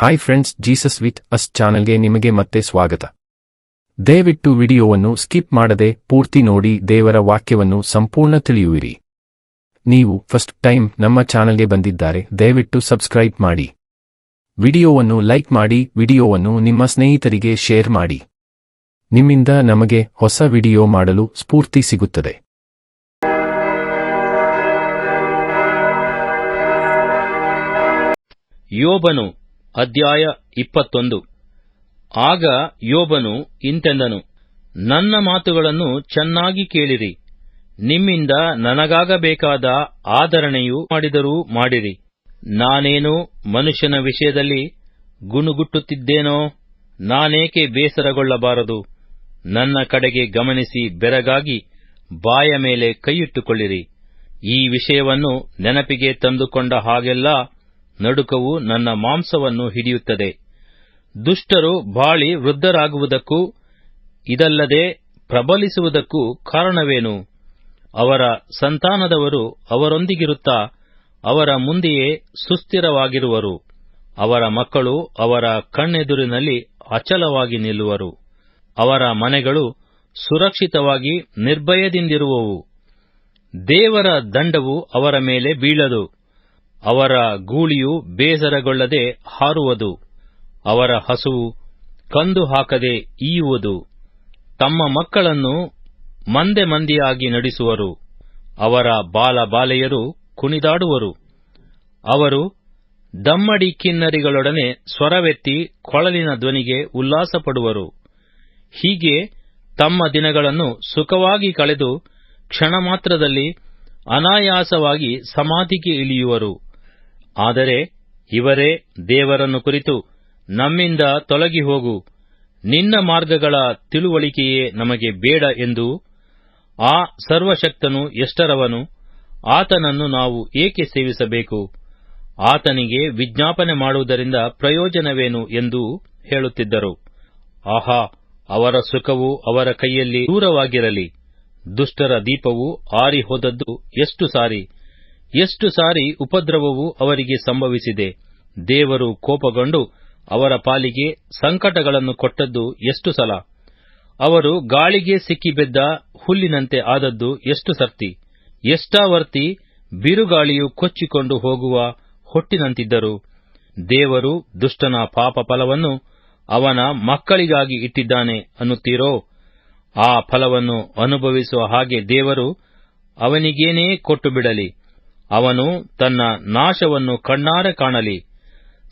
Hi friends, Jesus with us ಚಾನೆಲ್ಗೆ ನಿಮಗೆ ಮತ್ತೆ ಸ್ವಾಗತ. ದಯವಿಟ್ಟು ವಿಡಿಯೋವನ್ನು ಸ್ಕಿಪ್ ಮಾಡದೆ ಪೂರ್ತಿ ನೋಡಿ ದೇವರ ವಾಕ್ಯವನ್ನು ಸಂಪೂರ್ಣ ತಿಳಿಯುವಿರಿ. ನೀವು ಫಸ್ಟ್ ಟೈಮ್ ನಮ್ಮ ಚಾನೆಲ್ಗೆ ಬಂದಿದ್ದಾರೆ, ದಯವಿಟ್ಟು ಸಬ್ಸ್ಕ್ರೈಬ್ ಮಾಡಿ. ವಿಡಿಯೋವನ್ನು ಲೈಕ್ ಮಾಡಿ, ವಿಡಿಯೋವನ್ನು ನಿಮ್ಮ ಸ್ನೇಹಿತರಿಗೆ ಶೇರ್ ಮಾಡಿ. ನಿಮ್ಮಿಂದ ನಮಗೆ ಹೊಸ ವಿಡಿಯೋ ಮಾಡಲು ಸ್ಫೂರ್ತಿ ಸಿಗುತ್ತದೆ. ಯೋಬನು ಅಧ್ಯಾಯ 21. ಆಗ ಯೋಬನು ಇಂತೆಂದನು, ನನ್ನ ಮಾತುಗಳನ್ನು ಚೆನ್ನಾಗಿ ಕೇಳಿರಿ, ನಿಮ್ಮಿಂದ ನನಗಾಗಬೇಕಾದ ಆದರಣೆಯು ಮಾಡಿದರೂ ಮಾಡಿರಿ. ನಾನೇನು ಮನುಷ್ಯನ ವಿಷಯದಲ್ಲಿ ಗುಣುಗುಟ್ಟುತ್ತಿದ್ದೇನೋ? ನಾನೇಕೆ ಬೇಸರಗೊಳ್ಳಬಾರದು? ನನ್ನ ಕಡೆಗೆ ಗಮನಿಸಿ ಬೆರಗಾಗಿ ಬಾಯ ಮೇಲೆ ಕೈಯಿಟ್ಟುಕೊಳ್ಳಿರಿ. ಈ ವಿಷಯವನ್ನು ನೆನಪಿಗೆ ತಂದುಕೊಂಡ ಹಾಗೆಲ್ಲ ನಡುಕವು ನನ್ನ ಮಾಂಸವನ್ನು ಹಿಡಿಯುತ್ತದೆ. ದುಷ್ಟರು ಬಾಳಿ ವೃದ್ಧರಾಗುವುದಕ್ಕೂ ಇದಲ್ಲದೆ ಪ್ರಬಲಿಸುವುದಕ್ಕೂ ಕಾರಣವೇನು? ಅವರ ಸಂತಾನದವರು ಅವರೊಂದಿಗಿರುತ್ತಾ ಅವರ ಮುಂದೆಯೇ ಸುಸ್ಥಿರವಾಗಿರುವರು. ಅವರ ಮಕ್ಕಳು ಅವರ ಕಣ್ಣೆದುರಿನಲ್ಲಿ ಅಚಲವಾಗಿ ನಿಲ್ಲುವರು. ಅವರ ಮನೆಗಳು ಸುರಕ್ಷಿತವಾಗಿ ನಿರ್ಭಯದಿಂದಿರುವವು. ದೇವರ ದಂಡವು ಅವರ ಮೇಲೆ ಬೀಳದು. ಅವರ ಗೂಳಿಯು ಬೇಸರಗೊಳ್ಳದೆ ಹಾರುವುದು. ಅವರ ಹಸುವು ಕಂದು ಹಾಕದೆ ಈಯುವುದು. ತಮ್ಮ ಮಕ್ಕಳನ್ನು ಮಂದೆ ಮಂದೆಯಾಗಿ ನಡೆಸುವರು. ಅವರ ಬಾಲಬಾಲೆಯರು ಕುಣಿದಾಡುವರು. ಅವರು ದಮ್ಮಡಿ ಕಿನ್ನರಿಗಳೊಡನೆ ಸ್ವರವೆತ್ತಿ ಕೊಳಲಿನ ಧ್ವನಿಗೆ ಉಲ್ಲಾಸಪಡುವರು. ಹೀಗೆ ತಮ್ಮ ದಿನಗಳನ್ನು ಸುಖವಾಗಿ ಕಳೆದು ಕ್ಷಣ ಮಾತ್ರದಲ್ಲಿ ಅನಾಯಾಸವಾಗಿ ಸಮಾಧಿಗೆ ಇಳಿಯುವರು. ಆದರೆ ಇವರೇ ದೇವರನ್ನು ಕುರಿತು, ನಮ್ಮಿಂದ ತೊಲಗಿ ಹೋಗು, ನಿನ್ನ ಮಾರ್ಗಗಳ ತಿಳುವಳಿಕೆಯೇ ನಮಗೆ ಬೇಡ ಎಂದು, ಆ ಸರ್ವಶಕ್ತನು ಎಷ್ಟರವನು? ಆತನನ್ನು ನಾವು ಏಕೆ ಸೇವಿಸಬೇಕು? ಆತನಿಗೆ ವಿಜ್ಞಾಪನೆ ಮಾಡುವುದರಿಂದ ಪ್ರಯೋಜನವೇನು ಎಂದು ಹೇಳುತ್ತಿದ್ದರು. ಆಹಾ, ಅವರ ಸುಖವು ಅವರ ಕೈಯಲ್ಲಿ ದೂರವಾಗಿರಲಿ. ದುಷ್ಟರ ದೀಪವು ಆರಿಹೋದದ್ದು ಎಷ್ಟು ಸಾರಿ! ಎಷ್ಟು ಸಾರಿ ಉಪದ್ರವವು ಅವರಿಗೆ ಸಂಭವಿಸಿದೆ. ದೇವರು ಕೋಪಗೊಂಡು ಅವರ ಪಾಲಿಗೆ ಸಂಕಟಗಳನ್ನು ಕೊಟ್ಟದ್ದು ಎಷ್ಟು ಸಲ! ಅವರು ಗಾಳಿಗೆ ಸಿಕ್ಕಿಬಿದ್ದ ಹುಲ್ಲಿನಂತೆ ಆದದ್ದು ಎಷ್ಟು ಸರ್ತಿ! ಎಷ್ಟಾವರ್ತಿ ಬಿರುಗಾಳಿಯು ಕೊಚ್ಚಿಕೊಂಡು ಹೋಗುವ ಹೊಟ್ಟಿನಂತಿದ್ದರು. ದೇವರು ದುಷ್ಟನ ಪಾಪ ಫಲವನ್ನು ಅವನ ಮಕ್ಕಳಿಗಾಗಿ ಇಟ್ಟಿದ್ದಾನೆ ಅನ್ನುತ್ತೀರೋ? ಆ ಫಲವನ್ನು ಅನುಭವಿಸುವ ಹಾಗೆ ದೇವರು ಅವನಿಗೇನೇ ಕೊಟ್ಟು ಬಿಡಲಿ. ಅವನು ತನ್ನ ನಾಶವನ್ನು ಕಣ್ಣಾರೆ ಕಾಣಲಿ.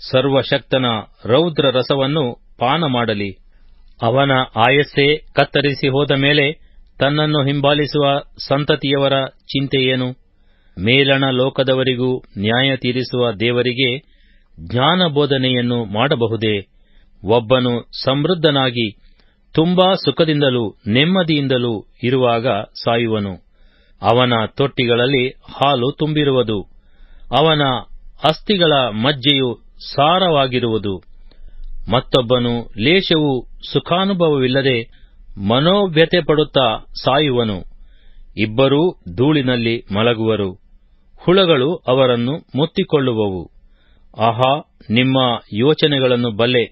ಸರ್ವಶಕ್ತನ ರೌದ್ರ ರಸವನ್ನು ಪಾನ ಮಾಡಲಿ. ಅವನ ಆಯಸ್ಸೇ ಕತ್ತರಿಸಿ ಹೋದ ಮೇಲೆ ತನ್ನನ್ನು ಹಿಂಬಾಲಿಸುವ ಸಂತತಿಯವರ ಚಿಂತೆಯೇನು? ಮೇಲಣ ಲೋಕದವರಿಗೂ ನ್ಯಾಯ ತೀರಿಸುವ ದೇವರಿಗೆ ಜ್ಞಾನಬೋಧನೆಯನ್ನು ಮಾಡಬಹುದೇ? ಒಬ್ಬನು ಸಮೃದ್ಧನಾಗಿ ತುಂಬಾ ಸುಖದಿಂದಲೂ ನೆಮ್ಮದಿಯಿಂದಲೂ ಇರುವಾಗ ಸಾಯುವನು. ಅವನ ತೊಟ್ಟಿಗಳಲ್ಲಿ ಹಾಲು ತುಂಬಿರುವುದು. ಅವನ ಅಸ್ಥಿಗಳ ಮಜ್ಜೆಯು ಸಾರವಾಗಿರುವುದು. ಮತ್ತೊಬ್ಬನು ಲೇಷವೂ ಸುಖಾನುಭವವಿಲ್ಲದೆ ಮನೋವ್ಯಥೆಪಡುತ್ತಾ ಸಾಯುವನು. ಇಬ್ಬರೂ ಧೂಳಿನಲ್ಲಿ ಮಲಗುವರು. ಹುಳಗಳು ಅವರನ್ನು ಮುತ್ತಿಕೊಳ್ಳುವವು. ಆಹಾ, ನಿಮ್ಮ ಯೋಚನೆಗಳನ್ನು ಬಲ್ಲೆ.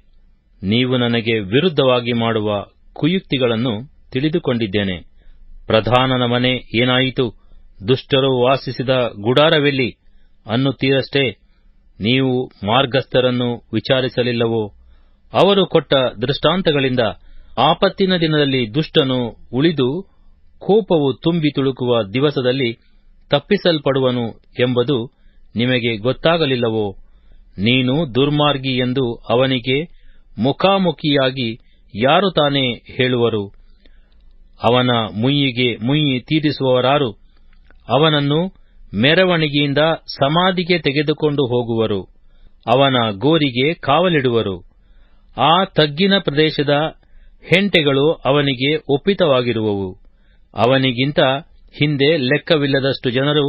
ನೀವು ನನಗೆ ವಿರುದ್ಧವಾಗಿ ಮಾಡುವ ಕುಯುಕ್ತಿಗಳನ್ನು ತಿಳಿದುಕೊಂಡಿದ್ದೇನೆ. ಪ್ರಧಾನನ ಮನೆ ಏನಾಯಿತು? ದುಷ್ಟರು ವಾಸಿಸಿದ ಗುಡಾರವೆಲ್ಲಿ ಅನ್ನುತ್ತೀರಷ್ಟೇ. ನೀವು ಮಾರ್ಗಸ್ಥರನ್ನು ವಿಚಾರಿಸಲಿಲ್ಲವೋ? ಅವರು ಕೊಟ್ಟ ದೃಷ್ಟಾಂತಗಳಿಂದ ಆಪತ್ತಿನ ದಿನದಲ್ಲಿ ದುಷ್ಟನು ಉಳಿದು ಕೋಪವು ತುಂಬಿ ತುಳುಕುವ ದಿವಸದಲ್ಲಿ ತಪ್ಪಿಸಲ್ಪಡುವನು ಎಂಬುದು ನಿಮಗೆ ಗೊತ್ತಾಗಲಿಲ್ಲವೋ? ನೀನು ದುರ್ಮಾರ್ಗಿ ಎಂದು ಅವನಿಗೆ ಮುಖಾಮುಖಿಯಾಗಿ ಯಾರು ತಾನೇ ಹೇಳುವರು? ಅವನ ಮುಯ್ಯಿಗೆ ಮುಯ್ಯಿ ತೀರಿಸುವವರಾರು? ಅವನನ್ನು ಮೆರವಣಿಗೆಯಿಂದ ಸಮಾಧಿಗೆ ತೆಗೆದುಕೊಂಡು ಹೋಗುವರು. ಅವನ ಗೋರಿಗೆ ಕಾವಲಿಡುವರು. ಆ ತಗ್ಗಿನ ಪ್ರದೇಶದ ಹೆಂಟೆಗಳು ಅವನಿಗೆ ಒಪ್ಪಿತವಾಗಿರುವವು. ಅವನಿಗಿಂತ ಹಿಂದೆ ಲೆಕ್ಕವಿಲ್ಲದಷ್ಟು ಜನರು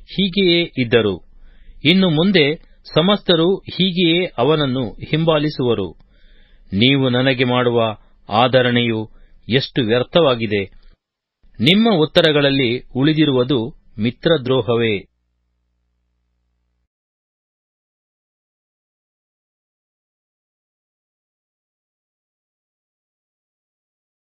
ಹೀಗೆಯೇ ಇದ್ದರು. ಇನ್ನು ಮುಂದೆ ಸಮಸ್ತರು ಹೀಗೆಯೇ ಅವನನ್ನು ಹಿಂಬಾಲಿಸುವರು. ನೀವು ನನಗೆ ಮಾಡುವ ಆದರಣೆಯು ಎಷ್ಟು ವ್ಯರ್ಥವಾಗಿದೆ! ನಿಮ್ಮ ಉತ್ತರಗಳಲ್ಲಿ ಉಳಿದಿರುವುದು ಮಿತ್ರದ್ರೋಹವೇ.